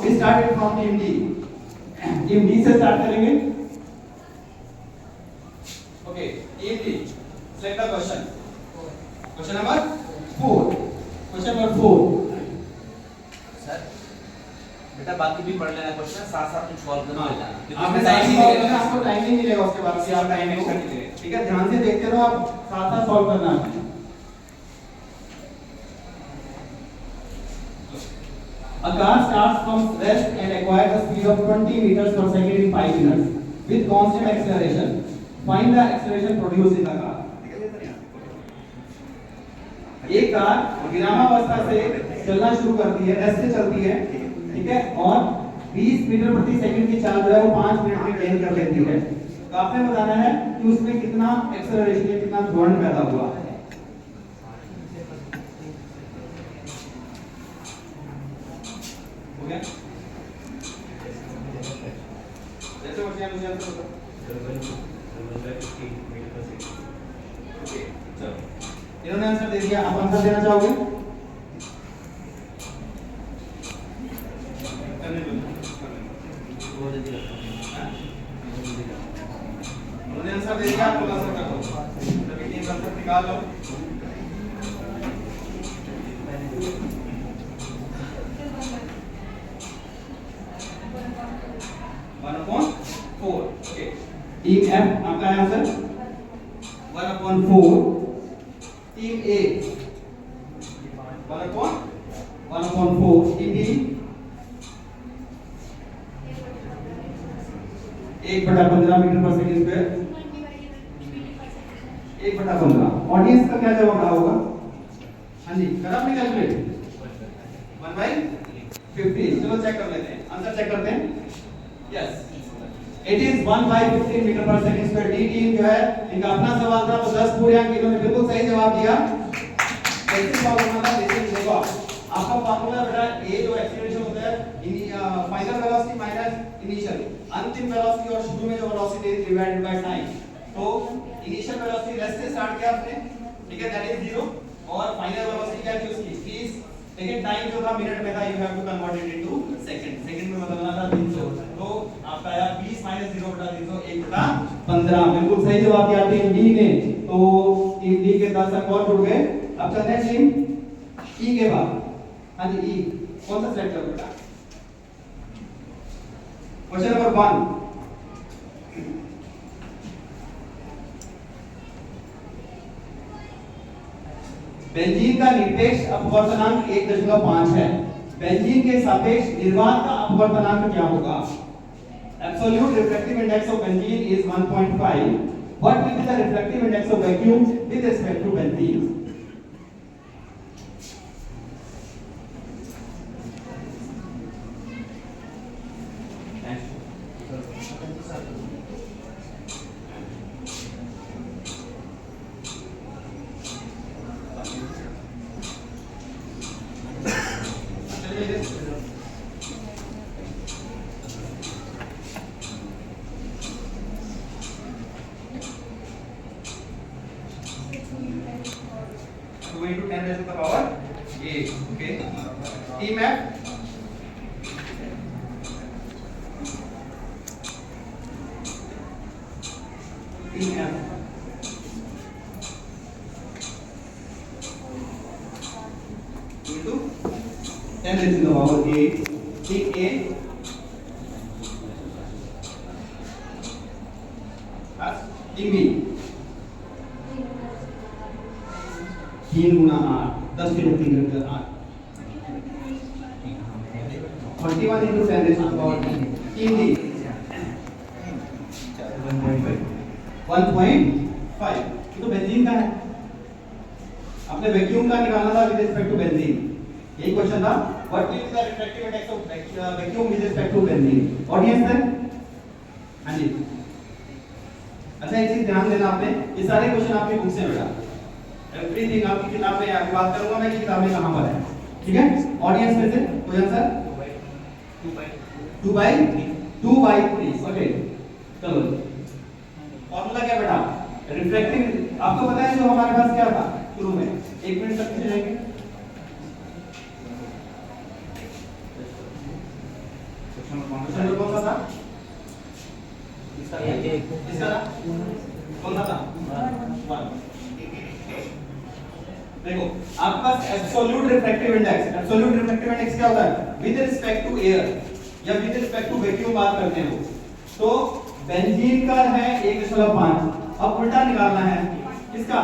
We started from team D. Team D से start करेंगे। Okay, team D, select the question. Question number 4। Question number 4 sir बेटा बाकी भी पढ़ लेना क्वेश्चन, साथ साथ कुछ सॉल्व करना लेना, आपने टाइम नहीं मिलेगा, आपको टाइम नहीं मिलेगा उसके बाद से आप टाइम वेस्ट करने के लिए, ठीक है? ध्यान से देखते रहो, आप साथ साथ सॉल्व करना है। A car starts from rest and acquires a speed of 20 meters per second in 5 minutes with constant acceleration. Find the acceleration produced in the car. एक कार विरामावस्था से चलना शुरू करती है, रेस्ट से चलती है, ठीक है? और 20 मीटर प्रति सेकंड की चाल जो है वो 5 मिनट में गेन कर लेती है। तो आपने बताना है कि उसमें कितना एक्सेलरेशन या कितना त्वरण पैदा हुआ है। हो गया? जैसे मुझे आंसर बताओ। ओके, चलो इन्होंने आंसर दे दिया, आप आंसर देना चाहोगे? उन्होंने आंसर दे दिया, आपको आंसर कर दो। सभी टीम आंसर निकाल लो। टीम एफ आपका आंसर 1/4। टीम ए 1/4। टीम बी 1/15 मीटर पर सेकंड स्क्वायर। 1/15। ऑडियंस का क्या जवाब रहा होगा? हाँ जी, कर आपने कैलकुलेट 1/15। चलो चेक कर लेते हैं, आंसर चेक करते हैं। यस, इट इज 1/15 मीटर पर सेकंड स्क्वायर। डी टीम जो है इनका अपना सवाल था, तो 10 पूरे अंक इन्होंने बिल्कुल सही जवाब दिया। कैसे सवाल करना था देखिए, देखो आपका फार्मूला बेटा ए जो एक्सीलरेशन होता है फाइनल वेलोसिटी माइनस इनिशियल, अंतिम वेलोसिटी और शुरू में जो वेलोसिटी डिवाइडेड बाय टाइम। तो इनिशियल वेलोसिटी रेस्ट से स्टार्ट किया आपने, ठीक है, दैट इज 0, और फाइनल वेलोसिटी क्या थी उसकी 30, लेकिन टाइम जो था मिनट में था, you have to convert it into second. Second में बदलना था 300, तो आपका आया 20 - 0/300 1/15। बिल्कुल सही जवाब दिया टीम डी ने। तो टीम डी के 10 अंक और जुड़ गए। अब चलते हैं टीम ई के बाद। हाँ जी, ई कौन सा सेट कर बेटा? Question number 1। बेंजीन का निरपेक्ष अपवर्तनांक 1.5 है। बेंजीन के सापेक्ष निर्वात का अपवर्तनांक क्या होगा? Absolute refractive index of benzene is 1.5. What will be the refractive index of vacuum with respect to benzene? Into 10 raised to the power 8. Okay. Team F. Team F. Into 10 raised to the power 8. Team A. Team B. 3 गुना 8, 10 के 3 × 8, 41 into 10 raised to the power 10. Team D 1.5। तो benzene का है, आपने vacuum का निकालना था with respect to benzene. यही question था, what is the refractive index of vacuum with respect to benzene. Audience है? हाँ जी। अच्छा, एक चीज ध्यान देना आपने, ये सारे क्वेश्चन आपके बुक से बेटा, एवरीथिंग आपकी किताब में, आगे बात करूंगा मैं कि किताब में कहां पर है, ठीक है? ऑडियंस में से कोई आंसर? 2/3। ओके, चलो फॉर्मूला क्या बेटा? रिफ्रैक्टिव, आपको पता है जो हमारे पास क्या था शुरू में, 1 मिनट तक पीछे जाएंगे। क्वेश्चन नंबर कौन सा था? इसका था? कौन सा था? 1। देखो आपके पास एब्सोल्यूट रिफ्रैक्टिव इंडेक्स क्या होता है? विद रिस्पेक्ट टू एयर या विद रिस्पेक्ट टू वैक्यूम बात करते हैं तो बेंजीन का है 1.5। अब उल्टा निकालना है किसका?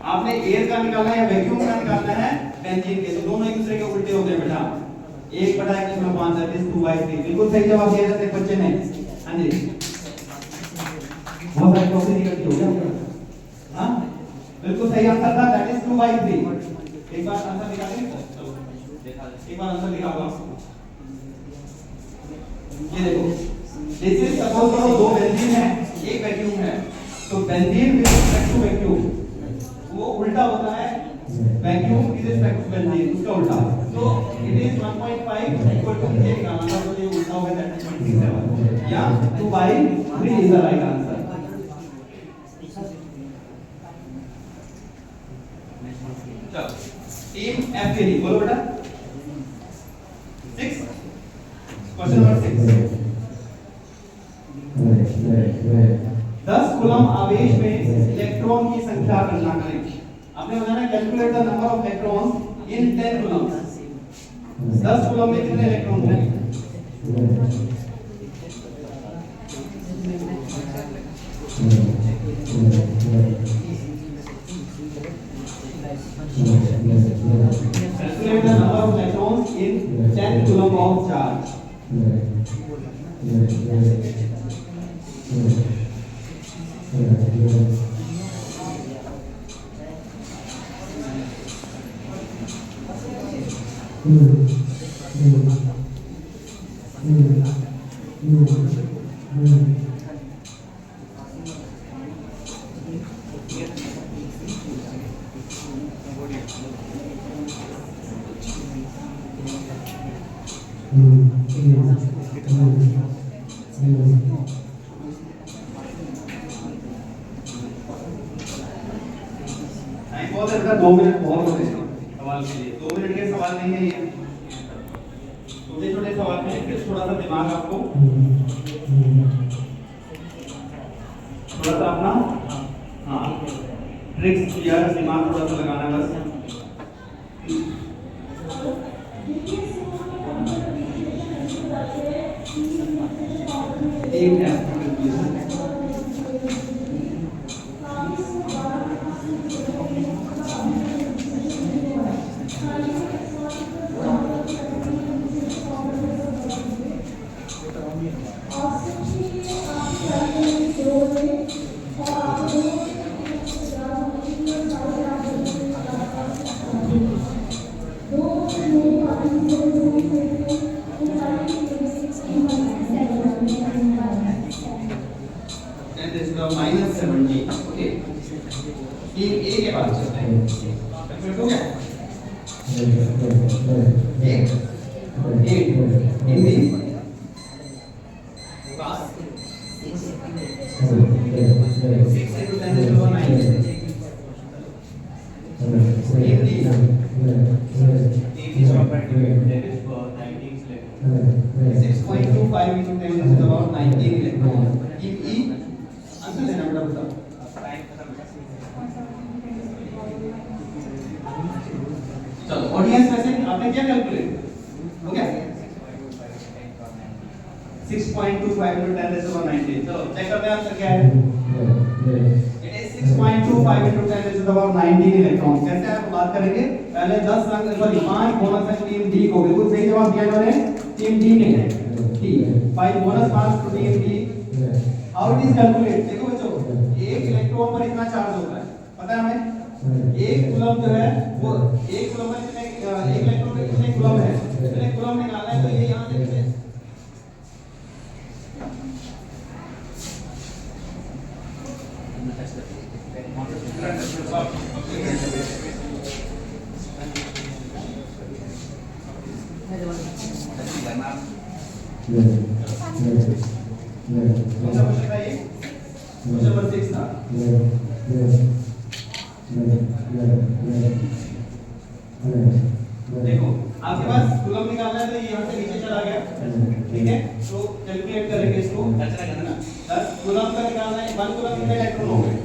आपने एयर का निकालना है या वैक्यूम का निकालना है? बेंजीन के। तो दोनों एक दूसरे के उल्टे होते हैं बेटा। 1/1.5 दैट इज 2/3। बिल्कुल सही जवाब दिया था एक बच्चे ने। हां जी बहुत सारी कॉपी निकलती हो गया। हां बिल्कुल सही आंसर था, दैट इज 2/3। एक बार आंसर निकालेंगे चलो देखा एक बार आंसर निकालो। ये देखो दिस इज सपोज करो दो बेंजीन है एक वैक्यूम है तो benzene with respect to vacuum वो उल्टा होता है vacuum with respect to benzene उसका उल्टा। तो इट इज 1.5 इक्वल टू ये निकालना तो ये उल्टा होगा दैट इज 27 या 2/3 इज द राइट आंसर। चलो टीम एफ के लिए बोलो बेटा 6 क्वेश्चन नंबर 6। 10 कूलम आवेश में इलेक्ट्रॉन की संख्या गणना करें। आपने बताया calculate the number of electrons in 10 coulomb. 10 coulomb में कितने इलेक्ट्रॉन होंगे? Calculate the number of electrons in 10 coulomb of charge. Time बहुत है बेटा 2 मिनट बहुत होते हैं सवाल के लिए। 2 मिनट के सवाल नहीं है ये छोटे छोटे सवाल में फिर थोड़ा सा दिमाग आपको थोड़ा सा अपना हाँ ट्रिक्स या दिमाग थोड़ा सा लगाना है बस। Team F -17 okay. Team A के पास चलते हैं। कैलकुलेट हो गया 8 टीम बी पास 6 into 10 is over 9 team D is operating that is for 19 electrons 6.25 into 10 is about 19 electrons। Team E answer देना बेटा बताओ। चलो ऑडियंस में से आपने क्या कैलकुलेट हो गया 6.25 into 10 is over 19। चलो चेक करते हैं आंसर क्या है। It is 6.25 into 10 is about 19 electron. कैसे आप बात करेंगे पहले 10 अंक सॉरी 5 बोनस है टीम डी को। बिल्कुल सही जवाब दिया इन्होंने टीम डी ने ठीक 5 bonus marks to team D. How it is calculate देखो बच्चों एक इलेक्ट्रॉन पर इतना चार्ज होता है पता है हमें। एक कूलम जो है वो एक कूलम में कितने एक इलेक्ट्रॉन में कितने कूलम है कितने कूलम निकालना है। तो ये यहां से कितने नंबर 6 था। देखो आपके पास कूलम निकालना है तो ये यहाँ से नीचे चला गया ठीक है, तो कैलकुलेट करेंगे इसको। रचना करना 10 कूलम का निकालना है, 1 कूलम कितने इलेक्ट्रॉन हो गए,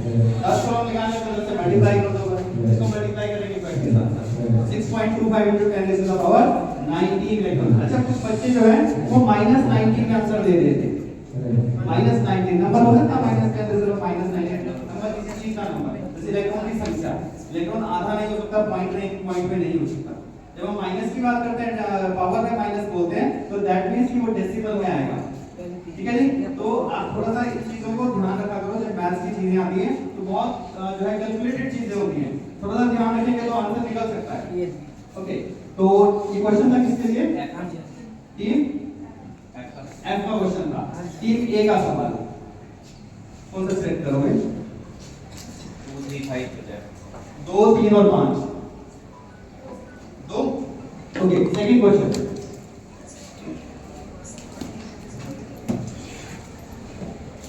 10 कूलम निकालने के लिए मल्टीप्लाई कर दो, इसको मल्टीप्लाई करेंगे इसके साथ 6.25 into 10 raised to the power 19 electron. अच्छा कुछ बच्चे जो है वो -19 का आंसर दे रहे थे, -19 नंबर हो सकता है -10 raised to the -19 नंबर किसी चीज का नंबर, जैसे इलेक्ट्रॉन की संख्या, इलेक्ट्रॉन आधा नहीं हो सकता, पॉइंट पे नहीं हो सकता। जब हम माइनस की बात करते हैं, पावर में माइनस बोलते हैं, तो दैट मींस कि वो डेसिमल में आएगा, ठीक है जी। तो आप थोड़ा सा इन चीजों को ध्यान रखा करो, जब मैथ्स की चीजें आती हैं तो बहुत जो है कैलकुलेटेड चीजें होती हैं, थोड़ा सा ध्यान रखेंगे तो आंसर निकल सकता है। ओके, तो ये क्वेश्चन था किसके लिए, टीम एफ का क्वेश्चन था। टीम ए का सवाल कौन सा सेलेक्ट करोगे, 2 3 5 2 3 और 5 दो। ओके, सेकंड क्वेश्चन,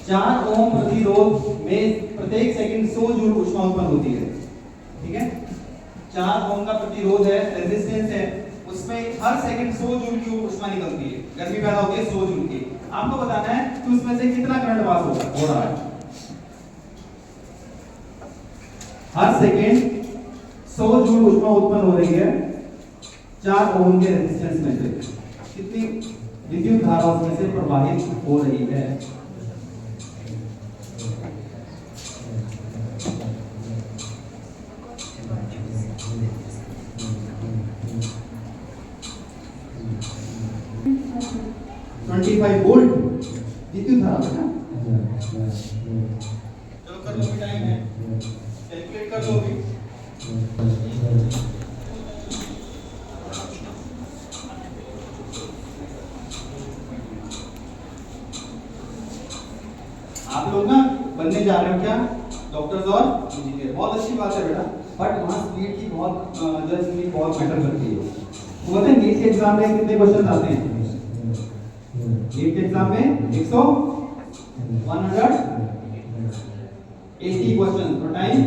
4 ओम प्रतिरोध में प्रत्येक सेकंड 100 जूल ऊष्मा उत्पन्न होती है, ठीक है। 4 ओम का प्रतिरोध है, रेजिस्टेंस है, उसमें हर सेकंड 100 जूल की ऊष्मा निकलती है, गर्मी पैदा होती है 100 जूल की। आपको बताना है कि उसमें से कितना करंट पास हो रहा है। हर सेकंड 100 जूल ऊष्मा उत्पन्न हो रही है 4 ओम के रेजिस्टेंस में से, कितनी विद्युत धारा उसमें से प्रवाहित हो रही है। वोल्ट विद्युत धारा है ना। चलो कर लो, टाइम है, कैलकुलेट कर लो अभी। आप लोग ना बनने जा रहे हो क्या, डॉक्टर्स और इंजीनियर, बहुत अच्छी बात है बेटा, बट वहाँ स्पीड की बहुत जल्दी बहुत मैटर करती है। वो बोलते हैं नीट के एग्जाम में कितने क्वेश्चन आते हैं, नीट के एग्जाम में 180 क्वेश्चन और टाइम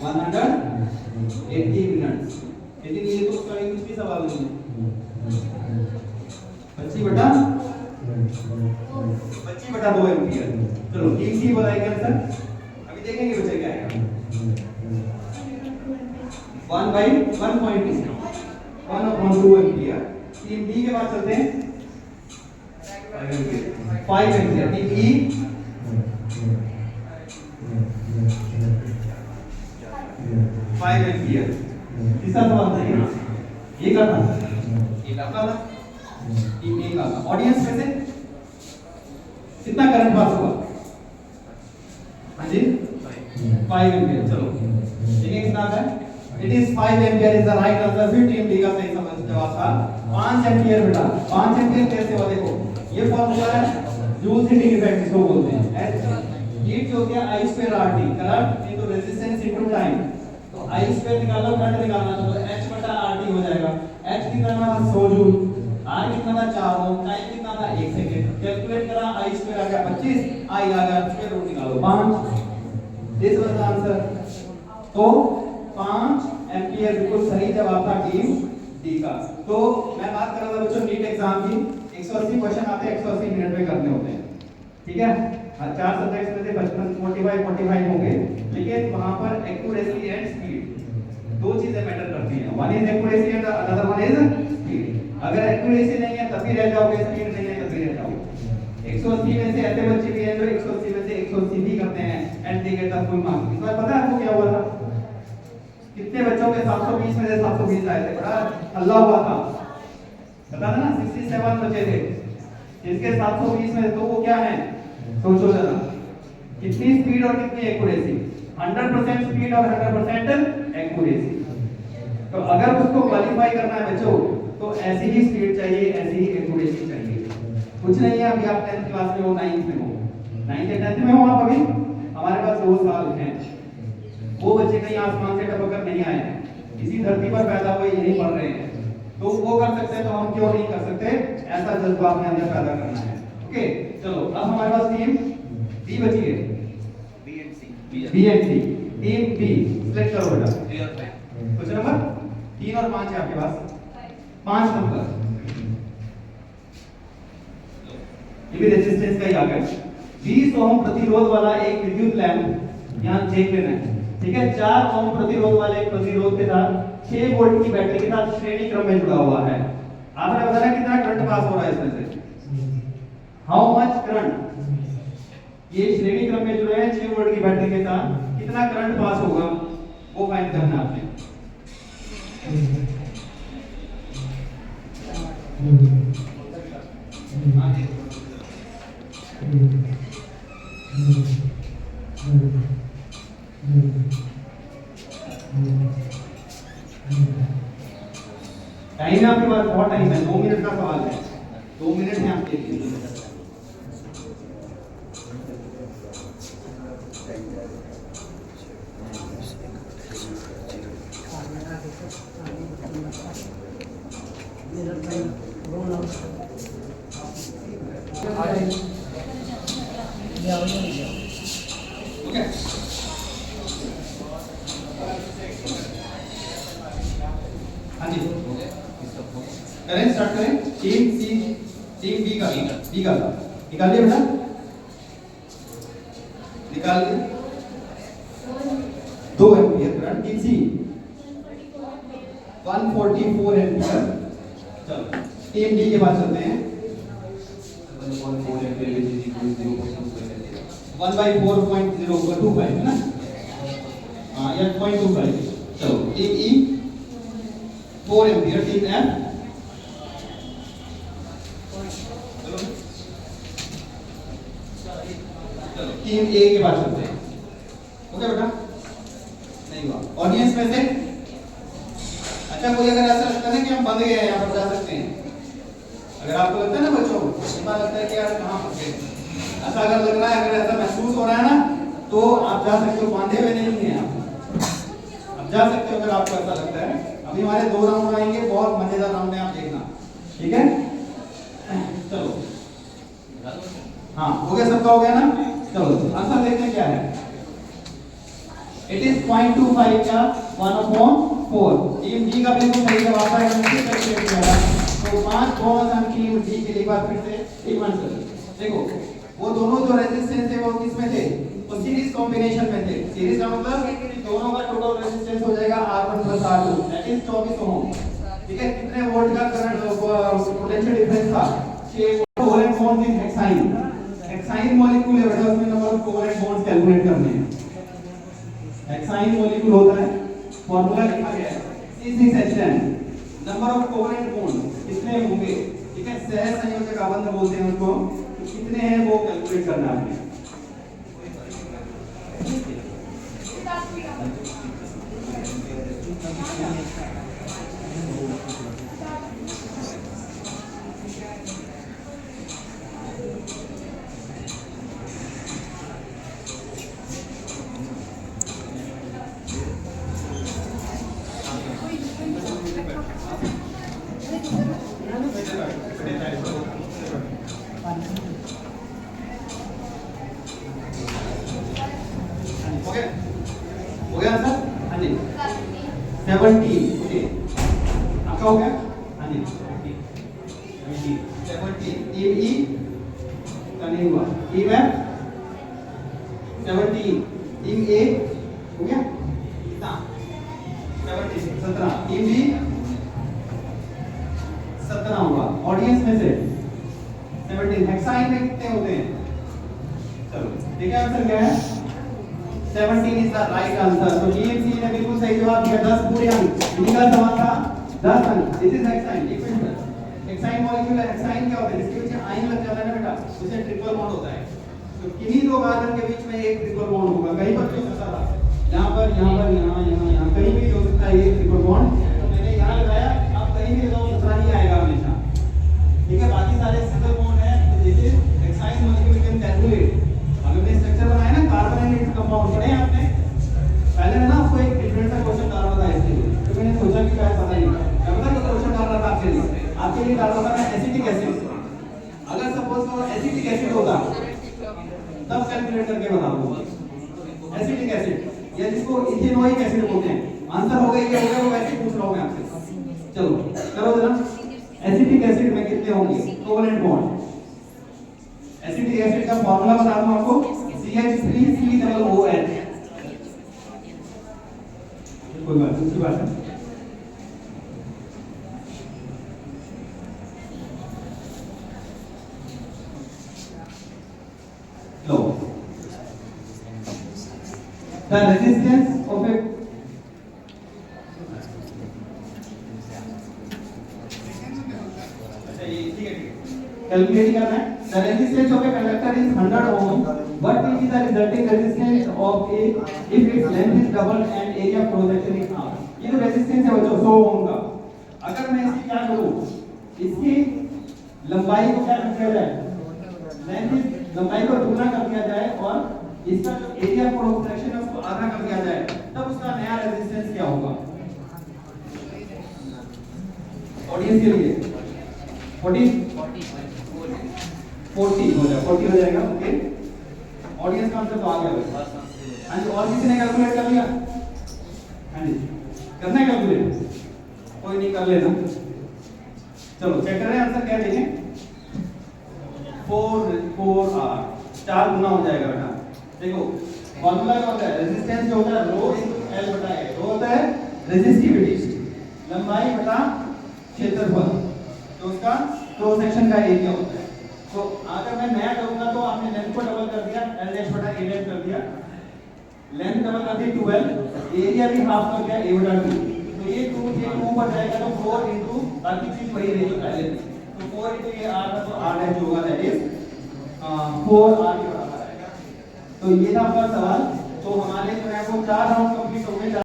180 मिनट्स, लेकिन ये तो उसका कुछ भी सवाल नहीं है। 25/2 एम्पियर। चलो ठीक ही बताएंगे आंसर, अभी देखेंगे बच्चे क्या आएगा। 1/1.2 एम्पियर। टीम बी के पास चलते हैं, 5 एम्पियर। टीम ई 5 एम्पियर। तीसरा सवाल था ये का था, ये का था टीम ए का। ऑडियंस में से कितना करंट पास हुआ, हाँ जी 5 एम्पियर। चलो देखिए कितना आता है, it is 5 ampere is the right answer. फिर टीम डी का सही जवाब था 5 एम्पियर। बेटा 5 एम्पियर कैसे हुआ, देखो ये फॉर्मूला है जूल हीटिंग इफेक्ट, इसको बोलते हैं। हीट जो क्या I square RT, current into resistance into time, तो I स्क्वायर निकालना, करंट निकालना तो H बटा RT हो जाएगा। H कितना था 100 जूल, R कितना था 4 ओम, टाइम कितना था 1 सेकंड। कैलकुलेट करा, I स्क्वायर आ गया 25, I आ गया स्क्वायर रूट निकालो 5। This was the answer. तो 5 एम्पियर बिल्कुल सही जवाब था टीम डी का। तो मैं बात कर रहा था बच्चों नीट एग्जाम की, 180 क्वेश्चन आते हैं, 180 मिनट में करने होते हैं, ठीक है। 4 सब्जेक्ट्स में से 45 होंगे, लेकिन वहां पर एक्यूरेसी एंड स्पीड दो चीजें मैटर करती हैं। One is accuracy and another one is speed. अगर एक्यूरेसी नहीं है तभी रह जाओगे, स्पीड नहीं है तभी रह जाओगे। 180 में से ऐसे बच्चे भी हैं जो 180 में से 180 भी करते हैं and they get the full marks. इस बार पता है आपको क्या हुआ था, कितने बच्चों के 720 में से 720 आए थे, बड़ा हल्ला हुआ था, पता था ना। 67 बचे थे, इसके 720 में, तो वो क्या है सोचो जरा, कितनी स्पीड और कितनी एक्यूरेसी, 100% स्पीड और 100% एक्यूरेसी। तो अगर उसको क्वालिफाई करना है बच्चों, तो ऐसी ही स्पीड चाहिए, ऐसी ही एक्यूरेसी चाहिए। कुछ नहीं है, अभी आप 10th क्लास में हो, 9th में हो, 9th या 10th में हो आप अभी, हमारे पास 2 साल हैं। वो बच्चे कहीं आसमान से टपक कर नहीं आए हैं, इसी धरती पर पैदा हुए, यही पढ़ रहे हैं, तो वो कर सकते हैं, तो हम क्यों नहीं कर सकते? ऐसा जज्बा अपने अंदर पैदा करना है। ओके चलो, अब हमारे पास टीम बी बची है, B and C. Team B select करो बेटा। क्वेश्चन नंबर 3 और 5 है आपके पास। 5 नंबर ये भी रेजिस्टेंस का ही आ गया। 20 ओम प्रतिरोध वाला एक विद्युत लैंप यहाँ देख लेना है, ठीक है। 4 ओम प्रतिरोध वाले एक प्रतिरोध के साथ 6 वोल्ट की बैटरी के साथ श्रेणी क्रम में जुड़ा हुआ है। आपने बताया कितना करंट पास हो रहा है इसमें से, हाउ मच करंट, ये श्रेणी क्रम में जुड़े हैं 6 वोल्ट की बैटरी के साथ, कितना करंट पास होगा वो फाइंड करना है आपने। टाइम है आपके पास, बहुत टाइम है, 2 मिनट का सवाल है, 2 मिनट है आपके लिए। ओके, हाँ जी करें, स्टार्ट करें। टीम सी, टीम बी का निकालिए बेटा, निकाल दिया। 2 एम्पीयर करंट, टीम सी 144 एम्पीयर। चलो टीम डी के पास चलते हैं। 1/4.025 है ना, हाँ या 0.25। चलो टीम ई 4 एम्पीयर, टीम एफ चलो टीम ए के पास चलते हैं। ओके बेटा, नहीं हुआ ऑडियंस में से। अच्छा कोई अगर ऐसा लगता है ना कि हम बंद गए हैं, यहाँ पर जा सकते हैं। अगर आपको लगता है ना बच्चों, ऐसा लगता है कि यार कहाँ फंस गए, ऐसा अगर लग रहा है, अगर ऐसा महसूस हो रहा है ना, तो आप जा सकते हो, बांधे हुए नहीं हैं आप जा सकते हो अगर आपको ऐसा लगता है। अभी हमारे 2 राउंड आएंगे, बहुत मजेदार राउंड है, आप देखना, ठीक है। चलो हाँ हो गया, सबका हो गया ना। चलो आंसर देखते हैं क्या है। इट इज 0.25 का 1/4। टीम डी का बिल्कुल सही जवाब है, तो 5 बोनस अंक टीम डी के लिए बात फिर से एक आंसर। देखो वो दोनों जो रेजिस्टेंस थे वो किस में थे, वो सीरीज कॉम्बिनेशन में थे। सीरीज का मतलब कि दोनों का टोटल रेजिस्टेंस हो जाएगा R1 + R2 दैट इज 24 ओम, ठीक है। कितने वोल्ट का करंट पोटेंशियल डिफरेंस था, 6 covalent bond in hexyne. Hexyne molecule है बेटा, उसमें number of covalent bonds calculate करने हैं। हेक्साइन मॉलिक्यूल होता है, फार्मूला लिखा गया है C6H10, number of covalent bond कितने होंगे, ठीक है। सह संयोजक आबंध बोलते हैं उसको, तो कितने हैं वो कैलकुलेट करना है आपने। हो गया आंसर, हाँ जी 70। ओके आपका हो गया, हाँ जी 70। टीम ई का नहीं हुआ, टीम एफ 17, टीम ए हो गया कितना 17, टीम बी 17 होगा। ऑडियंस में से 17, हेक्साइन में कितने होते हैं, चलो देखिए आंसर क्या है। 17 इज द राइट आंसर। तो जीएमसी ने बिल्कुल सही जवाब दिया, 10 पूरे अंक। इनका सवाल था 10 अंक। This is hexyne equivalent. Hexyne molecule है, हेक्साइन क्या होता है, इसके पीछे आयन लग जाता है ना बेटा, उसे ट्रिपल बॉन्ड होता है। तो किन्हीं 2 कार्बन के बीच में एक ट्रिपल बॉन्ड होगा, कहीं पर भी हो सकता था, यहां पर यहां कहीं भी हो सकता है ये ट्रिपल बॉन्ड। तो मैंने यहां लगाया, आप कहीं भी लगाओ दूसरा ही आएगा हमेशा, ठीक है। बाकी सारे सिंगल बॉन्ड है। तो this is hexyne molecule can calculate. हमने स्ट्रक्चर बनाया ना कार्बन एंड इट्स कंपाउंड, पढ़े आपने पहले ना, आपको एक डिफरेंट सा क्वेश्चन डाल रहा था इसके लिए, तो मैंने सोचा कि शायद पता नहीं क्या पता क्या क्वेश्चन डाल रहा था आपके लिए डाल रहा था मैं एसिटिक एसिड। अगर सपोज वो एसिटिक एसिड होता तब कैलकुलेट करके बताऊंगा। एसिटिक एसिड या जिसको इथेनोइक एसिड बोलते हैं, आंसर हो गया ये हो गया, वो वैसे पूछ रहा हूं मैं आपसे। चलो करो जरा, एसिटिक एसिड में कितने होंगे कोवेलेंट बॉन्ड, एसिटिक एसिड का फार्मूला बता दूं आपको, CH3COON। कोई बात दूसरी बात है, लो the resistance of a calculate करना है। The resistance of a conductor is 100 ohm, but it is the resulting resistance of a if its length is doubled and area of cross section is half। ये जो resistance है बच्चों 100 ओम का, अगर मैं इसकी क्या करूं, इसकी लंबाई को क्या कर दिया जाए, लंबाई को दुगना कर दिया जाए और इसका जो एरिया ऑफ क्रॉस सेक्शन है उसको आधा कर दिया जाए, तब उसका नया रेजिस्टेंस क्या होगा। ऑडियंस के लिए 40 हो जाएगा। ओके, ऑडियंस का आंसर तो आ गया भाई। हाँ जी, और किसी ने कैलकुलेट कर लिया? हाँ जी, करना है कैलकुलेट? कोई नहीं, कर लेना। चलो चेक करें आंसर क्या देंगे। 4R 4 गुना हो जाएगा बेटा। देखो फॉर्मूला क्या होता है, रेजिस्टेंस जो होता है रो इनटू एल बटा ए। रो होता है रेजिस्टिविटी, लंबाई बटा क्षेत्रफल, तो उसका क्रॉस सेक्शन का एरिया होता है। तो अगर मैं नया करूंगा तो आपने लेंथ को डबल कर दिया, l डैश बटा a डैश कर दिया, लेंथ डबल कर दी 12, एरिया भी हाफ कर दिया a बटा 2। तो ये 2 पर जाएगा तो 4 इनटू बाकी चीज वही रही जो पहले थी। तो 4 इनटू ये r था, तो r डैश जो होगा दैट इज 4r के बराबर आएगा। तो ये था आपका सवाल। तो हमारे जो है वो 4 राउंड कंप्लीट हो गए।